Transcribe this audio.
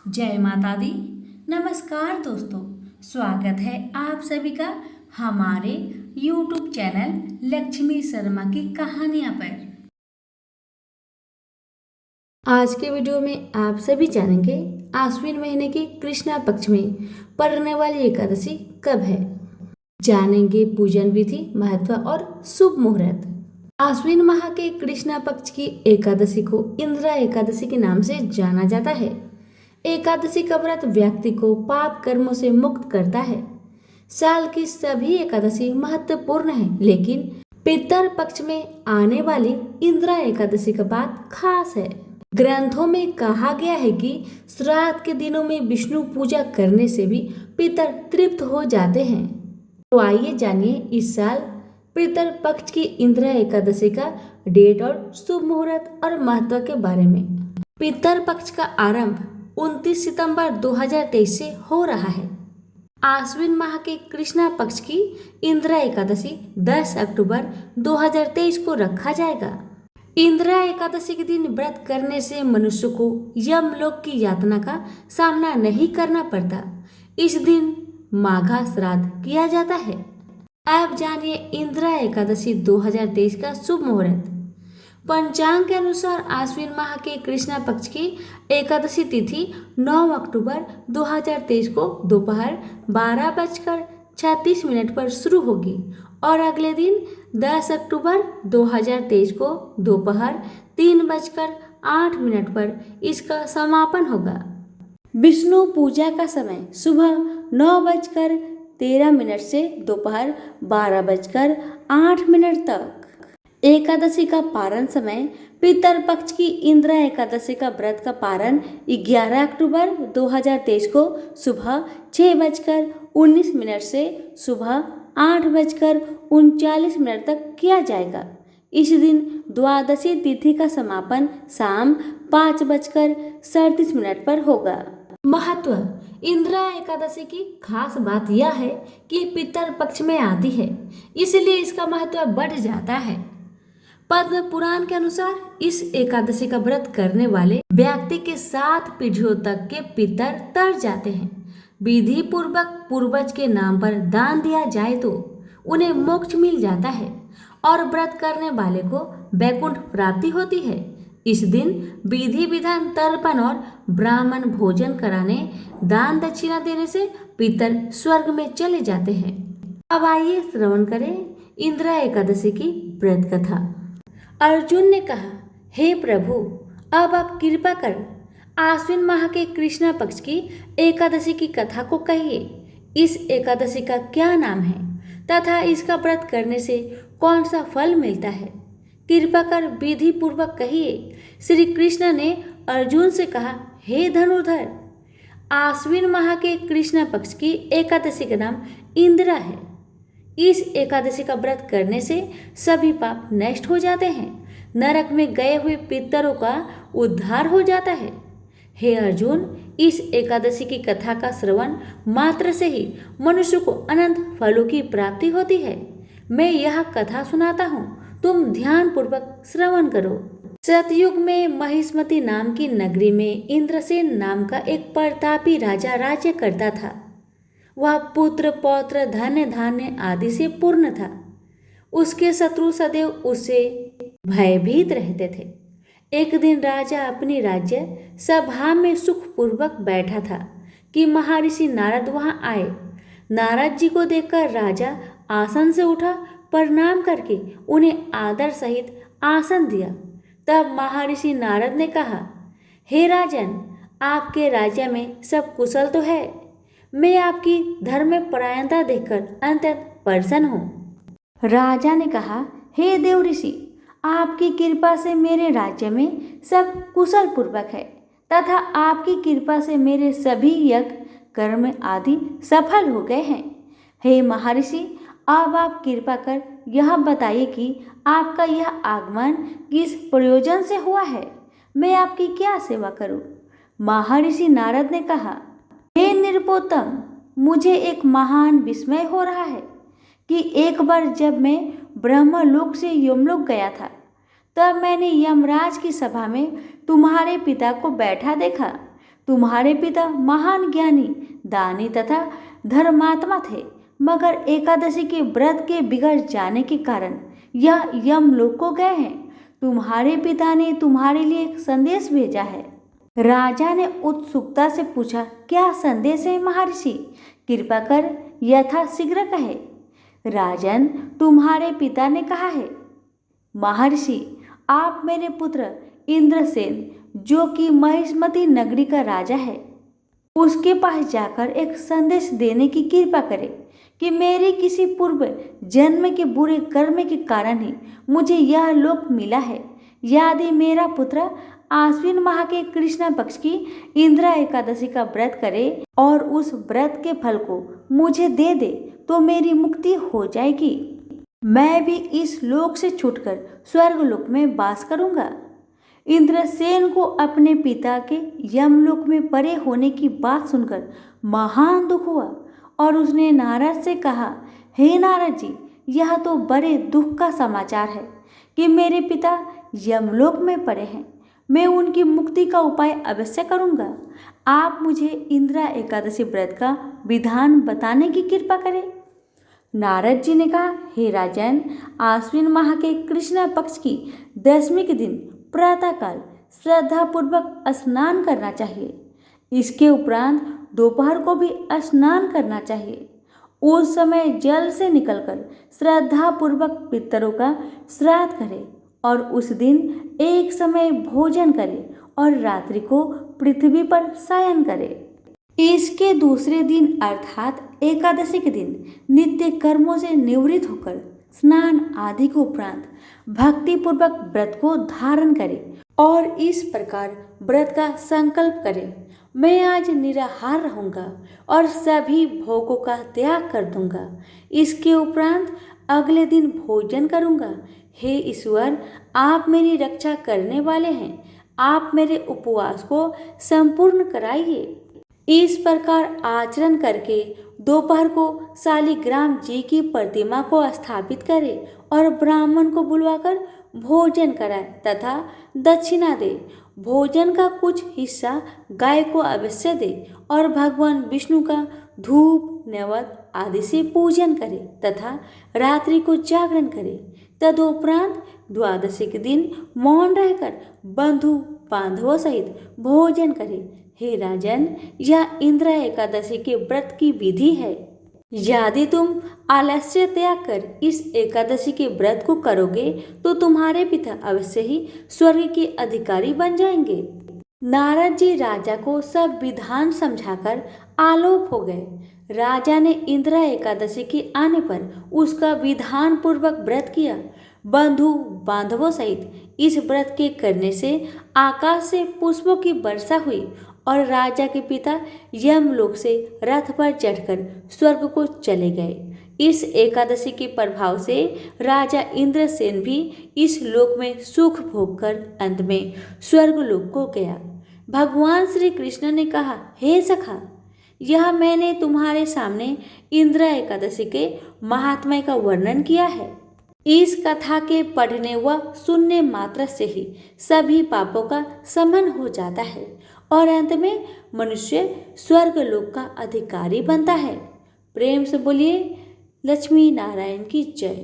जय माता दी। नमस्कार दोस्तों, स्वागत है आप सभी का हमारे YouTube चैनल लक्ष्मी शर्मा की कहानियाँ पर। आज के वीडियो में आप सभी जानेंगे आश्विन महीने के कृष्णा पक्ष में पड़ने वाली एकादशी कब है। जानेंगे पूजन विधि, महत्व और शुभ मुहूर्त। आश्विन माह के कृष्णा पक्ष की एकादशी को इंदिरा एकादशी के नाम से जाना जाता है। एकादशी का व्रत व्यक्ति को पाप कर्मों से मुक्त करता है। साल की सभी एकादशी महत्वपूर्ण है, लेकिन पितर पक्ष में आने वाली इंदिरा एकादशी का बात खास है। ग्रंथों में कहा गया है कि श्राद्ध के दिनों में विष्णु पूजा करने से भी पितर तृप्त हो जाते हैं। तो आइए जानिए इस साल पितर पक्ष की इंदिरा एकादशी का डेट और शुभ मुहूर्त और महत्व के बारे में। पितर पक्ष का आरंभ 29 सितंबर 2023 से हो रहा है। आश्विन माह के कृष्णा पक्ष की इंदिरा एकादशी 10 अक्टूबर 2023 को रखा जाएगा। इंदिरा एकादशी के दिन व्रत करने से मनुष्य को यमलोक की यातना का सामना नहीं करना पड़ता। इस दिन माघा श्राद्ध किया जाता है। अब जानिए इंदिरा एकादशी 2023 का शुभ मुहूर्त। पंचांग के अनुसार आश्विन माह के कृष्णा पक्ष की एकादशी तिथि 9 अक्टूबर 2023 को दोपहर 12:36 पर शुरू होगी और अगले दिन 10 अक्टूबर 2023 को दोपहर 3:08 पर इसका समापन होगा। विष्णु पूजा का समय सुबह 9:13 से दोपहर 12:08 तक। एकादशी का पारण समय पितर पक्ष की इंदिरा एकादशी का व्रत का पारण 11 अक्टूबर 2023 को सुबह 6:19 से सुबह 8:39 तक किया जाएगा। इस दिन द्वादशी तिथि का समापन शाम 5:37 पर होगा। महत्व। इंदिरा एकादशी की खास बात यह है कि पितर पक्ष में आती है, इसलिए इसका महत्व बढ़ जाता है। पद्म पुराण के अनुसार इस एकादशी का व्रत करने वाले व्यक्ति के 7 पीढ़ियों तक के पितर तर जाते हैं। विधि पूर्वक पूर्वज के नाम पर दान दिया जाए तो उन्हें मोक्ष मिल जाता है और व्रत करने वाले को वैकुंठ प्राप्ति होती है। इस दिन विधि विधान तर्पण और ब्राह्मण भोजन कराने, दान दक्षिणा देने से पितर स्वर्ग में चले जाते हैं। अब आइए श्रवण करें इंदिरा एकादशी की व्रत कथा। अर्जुन ने कहा, हे प्रभु, अब आप कृपा कर आश्विन माह के कृष्णा पक्ष की एकादशी की कथा को कहिए। इस एकादशी का क्या नाम है तथा इसका व्रत करने से कौन सा फल मिलता है? कृपा कर विधि पूर्वक कहिए। श्री कृष्ण ने अर्जुन से कहा, हे धनुर्धर, आश्विन माह के कृष्णा पक्ष की एकादशी का नाम इंदिरा है। इस एकादशी का व्रत करने से सभी पाप नष्ट हो जाते हैं। नरक में गए हुए पितरों का उद्धार हो जाता है। हे अर्जुन, इस एकादशी की कथा का श्रवण मात्र से ही मनुष्य को अनंत फलों की प्राप्ति होती है। मैं यह कथा सुनाता हूँ, तुम ध्यान पूर्वक श्रवण करो। सतयुग में महिष्मती नाम की नगरी में इंद्रसेन नाम का एक प्रतापी राजा राज्य करता था। वह पुत्र पौत्र धन धान्य आदि से पूर्ण था। उसके शत्रु सदैव उससे भयभीत रहते थे। एक दिन राजा अपनी राज्य सभा में सुखपूर्वक बैठा था कि महर्षि नारद वहां आए। नारद जी को देखकर राजा आसन से उठा, प्रणाम करके उन्हें आदर सहित आसन दिया। तब महर्षि नारद ने कहा, हे राजन, आपके राज्य में सब कुशल तो है? मैं आपकी धर्म परायणता देखकर अत्यंत प्रसन्न हूँ। राजा ने कहा, हे देव ऋषि, आपकी कृपा से मेरे राज्य में सब कुशल पूर्वक है तथा आपकी कृपा से मेरे सभी यज्ञ कर्म आदि सफल हो गए हैं। हे महर्षि, अब आप कृपा कर यह बताइए कि आपका यह आगमन किस प्रयोजन से हुआ है? मैं आपकी क्या सेवा करूं? महर्षि नारद ने कहा, हे निरुपोतम, मुझे एक महान विस्मय हो रहा है कि एक बार जब मैं ब्रह्मलोक से यमलोक गया था, तब मैंने यमराज की सभा में तुम्हारे पिता को बैठा देखा। तुम्हारे पिता महान ज्ञानी, दानी तथा धर्मात्मा थे, मगर एकादशी के व्रत के बिगड़ जाने के कारण यह यमलोक को गए हैं। तुम्हारे पिता ने तुम्हारे लिए एक संदेश भेजा है। राजा ने उत्सुकता से पूछा, क्या संदेश है महर्षि? कृपा कर यथाशीघ्र कहे। राजन, तुम्हारे पिता ने कहा है, महर्षि आप मेरे पुत्र इंद्रसेन, जो कि महिष्मती नगरी का राजा है, उसके पास जाकर एक संदेश देने की कृपा करें कि मेरे किसी पूर्व जन्म के बुरे कर्म के कारण ही मुझे यह लोक मिला है। यदि मेरा पुत्र आश्विन माह के कृष्ण पक्ष की इंद्रा एकादशी का व्रत करे और उस व्रत के फल को मुझे दे दे तो मेरी मुक्ति हो जाएगी। मैं भी इस लोक से छूटकर स्वर्गलोक में वास करूंगा। इंद्रसेन को अपने पिता के यमलोक में परे होने की बात सुनकर महान दुख हुआ और उसने नारद से कहा, हे नारद जी, यह तो बड़े दुख का समाचार है कि मेरे पिता यमलोक में पड़े हैं। मैं उनकी मुक्ति का उपाय अवश्य करूंगा। आप मुझे इंद्रा एकादशी व्रत का विधान बताने की कृपा करें। नारद जी ने कहा, हे राजन, आश्विन माह के कृष्ण पक्ष की दशमी के दिन प्रातःकाल श्रद्धापूर्वक स्नान करना चाहिए। इसके उपरांत दोपहर को भी स्नान करना चाहिए। उस समय जल से निकलकर श्रद्धापूर्वक पितरों का श्राद्ध करें और उस दिन एक समय भोजन करें और रात्रि को पृथ्वी पर शयन करें। इसके दूसरे दिन अर्थात एकादशी के दिन नित्य कर्मों से निवृत्त होकर स्नान आदि के उपरांत भक्तिपूर्वक व्रत को धारण करें और इस प्रकार व्रत का संकल्प करें, मैं आज निराहार रहूंगा और सभी भोगों का त्याग कर दूंगा। इसके उपरांत अगले दिन भोजन करूंगा। हे ईश्वर, आप मेरी रक्षा करने वाले हैं, आप मेरे उपवास को संपूर्ण कराइए। इस प्रकार आचरण करके दोपहर को शालिग्राम जी की प्रतिमा को स्थापित करें और ब्राह्मण को बुलवाकर भोजन कराए तथा दक्षिणा दे। भोजन का कुछ हिस्सा गाय को अवश्य दे और भगवान विष्णु का धूप नैवेद्य आदि से पूजन करे तथा रात्रि को जागरण करे। तदुपरांत द्वादशी के दिन मौन रहकर बंधु बांधवों सहित भोजन करे। हे राजन, यह इंद्रा एकादशी के व्रत की विधि है। यदि तुम आलस्य त्याग कर इस एकादशी के व्रत को करोगे तो तुम्हारे पिता अवश्य ही स्वर्ग के अधिकारी बन जाएंगे। नारद जी राजा को सब विधान समझाकर आलोक हो गए। राजा ने इंद्रा एकादशी के आने पर उसका विधान पूर्वक व्रत किया। बंधु बांधवों सहित इस व्रत के करने से आकाश से पुष्पों की वर्षा हुई और राजा के पिता यमलोक से रथ पर चढ़कर स्वर्ग को चले गए। इस एकादशी के प्रभाव से राजा इंद्रसेन भी इस लोक में सुख भोगकर अंत में स्वर्गलोक को गया। भगवान श्री कृष्ण ने कहा, हे सखा, यह मैंने तुम्हारे सामने इंद्रा एकादशी के महात्म्य का वर्णन किया है। इस कथा के पढ़ने व सुनने मात्र से ही सभी पापों का शमन हो जाता है और अंत में मनुष्य स्वर्गलोक का अधिकारी बनता है। प्रेम से बोलिए लक्ष्मी नारायण की जय।